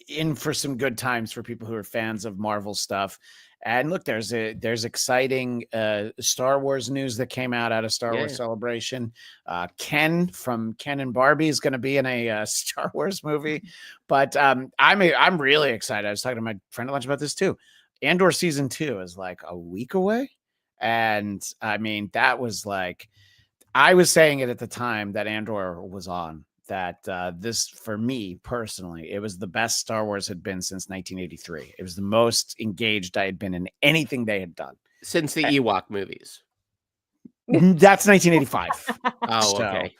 in for some good times for people who are fans of Marvel stuff. And look, there's exciting Star Wars news that came out of Star Wars Celebration. Ken from Ken and Barbie is going to be in a Star Wars movie, but I'm really excited. I was talking to my friend at lunch about this too. Andor season 2 is like a week away, and I mean that was like. I was saying it at the time that Andor was on, that this, for me personally, it was the best Star Wars had been since 1983. It was the most engaged I had been in anything they had done. Since the Ewok movies. That's 1985. Oh, okay.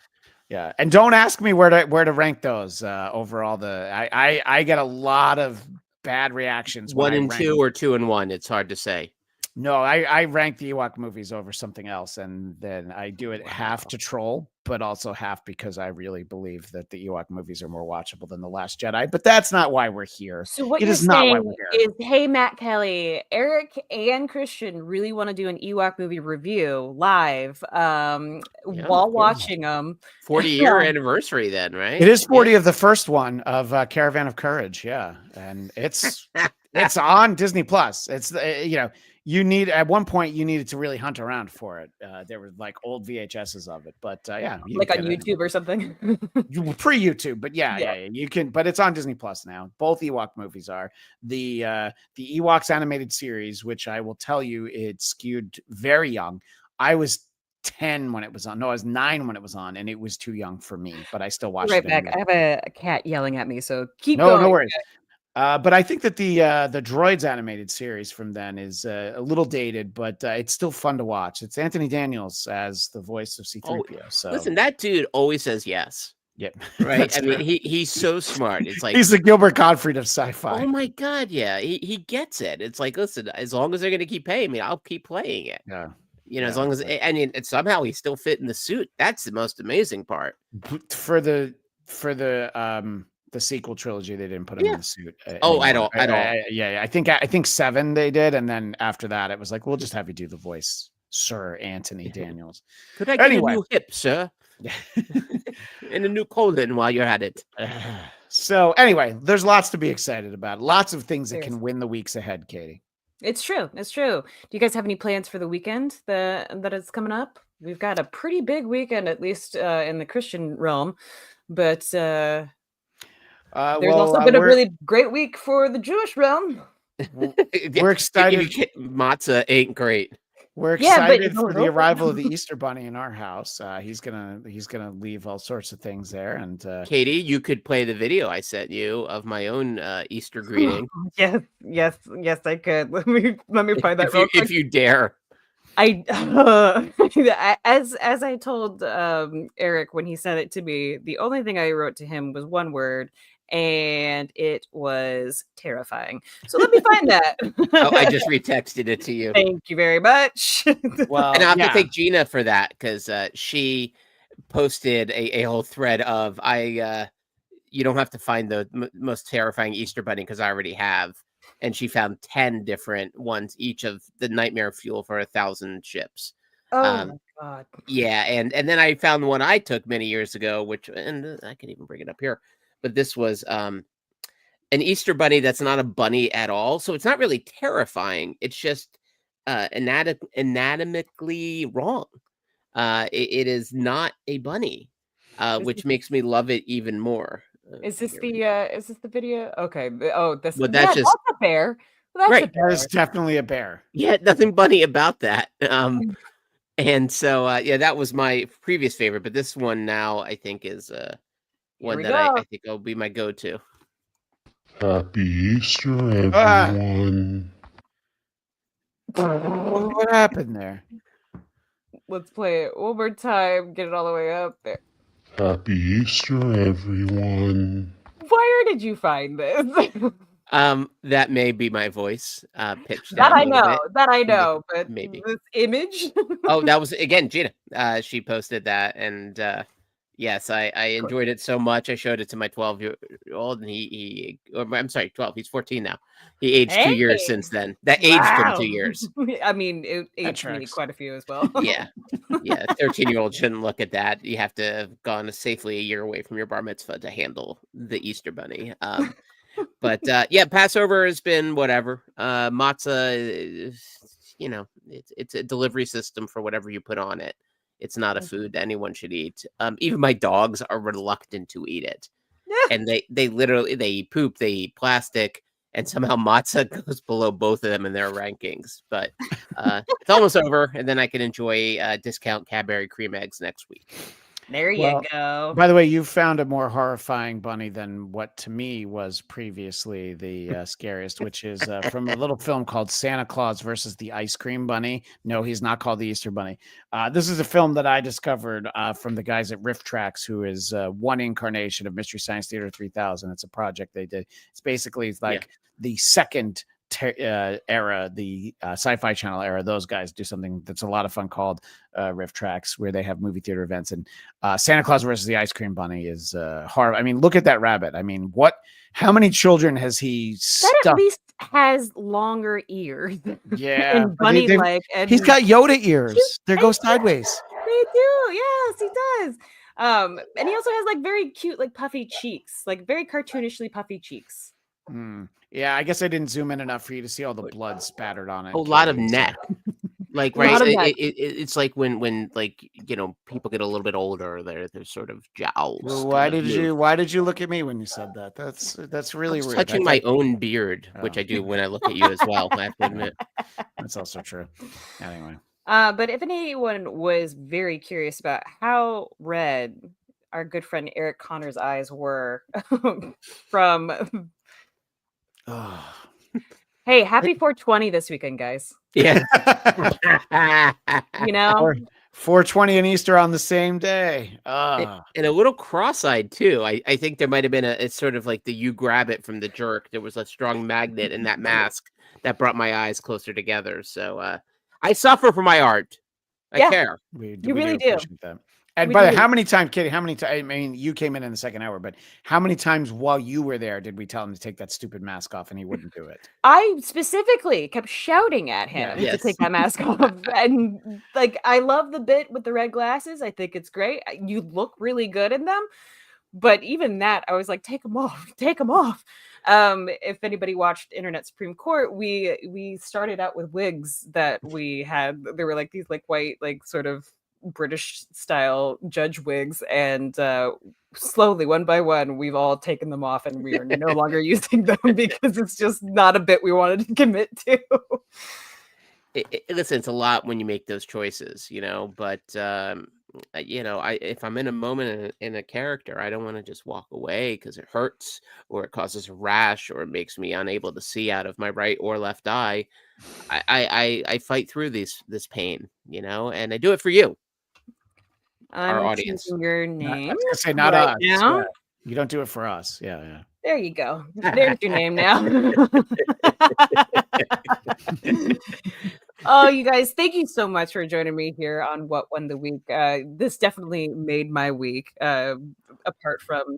Yeah. And don't ask me where to rank those over all the... I get a lot of bad reactions. 1 and 2 or 2 and 1. It's hard to say. No, I rank the Ewok movies over something else, and then I do it half to troll, but also half because I really believe that the Ewok movies are more watchable than The Last Jedi. But that's not why we're here. So what you're saying is, hey, Matt Kelly, Eric and Christian really want to do an Ewok movie review live while watching them. 40-year anniversary then, right? It is 40 of the first one of Caravan of Courage, yeah. And it's on Disney Plus. It's you need, at one point you needed to really hunt around for it. There were like old VHSs of it, but like on YouTube or something. Pre-YouTube, but yeah, you can. But it's on Disney Plus now. Both Ewok movies are. The Ewoks animated series, which I will tell you, it skewed very young. I was 10 when it was on. No, I was 9 when it was on, and it was too young for me. But I still watched it. Right back. I have a cat yelling at me, so keep going. No worries. But I think that the Droids animated series from then is a little dated, but it's still fun to watch. It's Anthony Daniels as the voice of C-3PO. So listen, that dude always says yes. Yep. Right. I mean, he's so smart. It's like he's the Gilbert Gottfried of sci-fi. Oh my God, yeah. He gets it. It's like, listen, as long as they're gonna keep paying me, I'll keep playing it. Yeah. As long as and somehow he still fit in the suit. That's the most amazing part. For the The sequel trilogy, they didn't put him in the suit. Oh, anymore. at all. Yeah. I think 7 they did, and then after that, it was like, we'll just have you do the voice, Sir Anthony Daniels. Could I get a new hip, sir? And a new colon while you're at it. So anyway, there's lots to be excited about. Lots of things that can win the weeks ahead, Katie. It's true. It's true. Do you guys have any plans for the weekend that is coming up? We've got a pretty big weekend, at least in the Christian realm, but there's also been a really great week for the Jewish realm. We're excited. Matzah ain't great. We're excited for the arrival of the Easter Bunny in our house. He's gonna leave all sorts of things there. And Katie, you could play the video I sent you of my own Easter greeting. Yes, I could. Let me find that if you dare. As I told Eric when he sent it to me, the only thing I wrote to him was one word, and it was terrifying. So let me find that. I just retexted it to you. Thank you very much. Well, and I have to thank Gina for that, because she posted a whole thread of you don't have to find the most terrifying Easter bunny because I already have. And she found 10 different ones, each of the nightmare fuel for 1,000 ships. Oh my God. Yeah, and then I found one I took many years ago, and I can even bring it up here. But this was an Easter bunny that's not a bunny at all. So it's not really terrifying. It's just anatomically wrong. It is not a bunny, which makes me love it even more. Is this the video? Okay. Oh, that's just a bear. Right. That is definitely a bear. Yeah, nothing bunny about that. And so that was my previous favorite, but this one now I think is one that I think will be my go-to. Happy Easter, everyone. What happened there? Let's play it one more time. Get it all the way up there. Happy Easter, everyone. Where did you find this? That may be my voice pitched. That I know, but maybe this image. Oh, that was again Gina. She posted that, and yes, I enjoyed it so much. I showed it to my 12-year-old, and I'm sorry, 12. He's 14 now. He aged 2 years since then. That aged him 2 years. I mean, it aged me quite a few as well. Yeah. 13-year-old shouldn't look at that. You have to have gone safely a year away from your bar mitzvah to handle the Easter bunny. But Passover has been whatever. Matzah, it's a delivery system for whatever you put on it. It's not a food anyone should eat. Even my dogs are reluctant to eat it. And they literally, they eat poop, they eat plastic, and somehow matzah goes below both of them in their rankings. But it's almost over, and then I can enjoy discount Cadbury cream eggs next week. There you go. By the way, you found a more horrifying bunny than what to me was previously the scariest, which is from a little film called Santa Claus versus the Ice Cream Bunny. No, he's not called the Easter Bunny. This is a film that I discovered from the guys at Riff Tracks, who is one incarnation of Mystery Science Theater 3000. It's a project they did. It's basically the second era, the Sci-Fi Channel era. Those guys do something that's a lot of fun called Riff Tracks, where they have movie theater events. And Santa Claus versus the Ice Cream Bunny is horrible. I mean, look at that rabbit. I mean, how many children has he stuffed? That at least has longer ears. Yeah, and bunny like. He's got Yoda ears. They go sideways. They do. Yes, he does. And he also has like very cute, like puffy cheeks, like very cartoonishly puffy cheeks. Yeah, I guess I didn't zoom in enough for you to see all the blood spattered on it. A lot of neck. Like, right, it's like when like, people get a little bit older, they're sort of jowls. Well, why did you look at me when you said that? That's really rude. Touching my own beard, which I do when I look at you as well, I have to admit. That's also true. Anyway. But if anyone was very curious about how red our good friend Eric Connor's eyes were from Hey, happy 420 this weekend, guys. Yeah. 420 and Easter on the same day. And a little cross-eyed too. I think there might have been it's sort of like the You Grab It from The Jerk. There was a strong magnet in that mask that brought my eyes closer together. So I suffer for my art. I care. We really do. That. And We by the did. how many times, Kitty? How many times? I mean, you came in the second hour, but how many times while you were there did we tell him to take that stupid mask off and he wouldn't do it? I specifically kept shouting at him to Yes. take that mask off, and like I love the bit with the red glasses. I think it's great. You look really good in them, but even that, I was like, take them off, take them off. If anybody watched Internet Supreme Court, we started out with wigs that we had. They were like these like white, like sort of British style judge wigs, and slowly, one by one, we've all taken them off, and we are no longer using them because it's just not a bit we wanted to commit to. Listen, it's a lot when you make those choices, but if I'm in a moment in a character, I don't want to just walk away because it hurts or it causes a rash or it makes me unable to see out of my right or left eye. I fight through this pain, and I do it for you, our I'm audience. choosing your I name. was gonna say not right us. now. Yeah. You don't do it for us. Yeah. There you go. There's your name now. Oh, you guys, thank you so much for joining me here on What Won the Week. This definitely made my week, apart from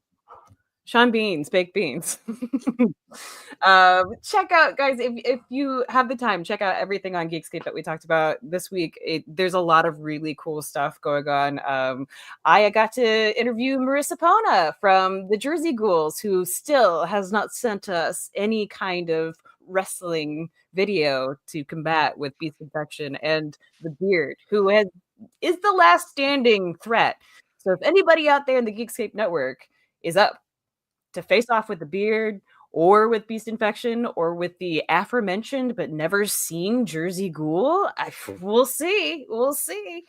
Sean Beans, baked beans. Check out, guys, if you have the time, check out everything on Geekscape that we talked about this week. There's a lot of really cool stuff going on. I got to interview Marissa Pona from the Jersey Ghouls, who still has not sent us any kind of wrestling video to combat with Beast Infection, and the Beard, who is the last standing threat. So if anybody out there in the Geekscape network is up to face off with the Beard or with Beast Infection or with the aforementioned but never seen Jersey Ghoul, we'll see. We'll see.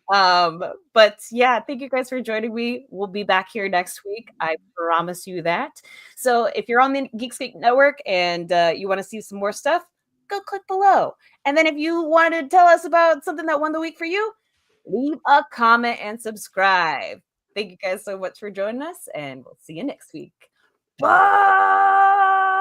But yeah, thank you guys for joining me. We'll be back here next week. I promise you that. So if you're on the Geekscape network and you want to see some more stuff, go click below. And then if you wanted to tell us about something that won the week for you, leave a comment and subscribe. Thank you guys so much for joining us, and we'll see you next week. Bye.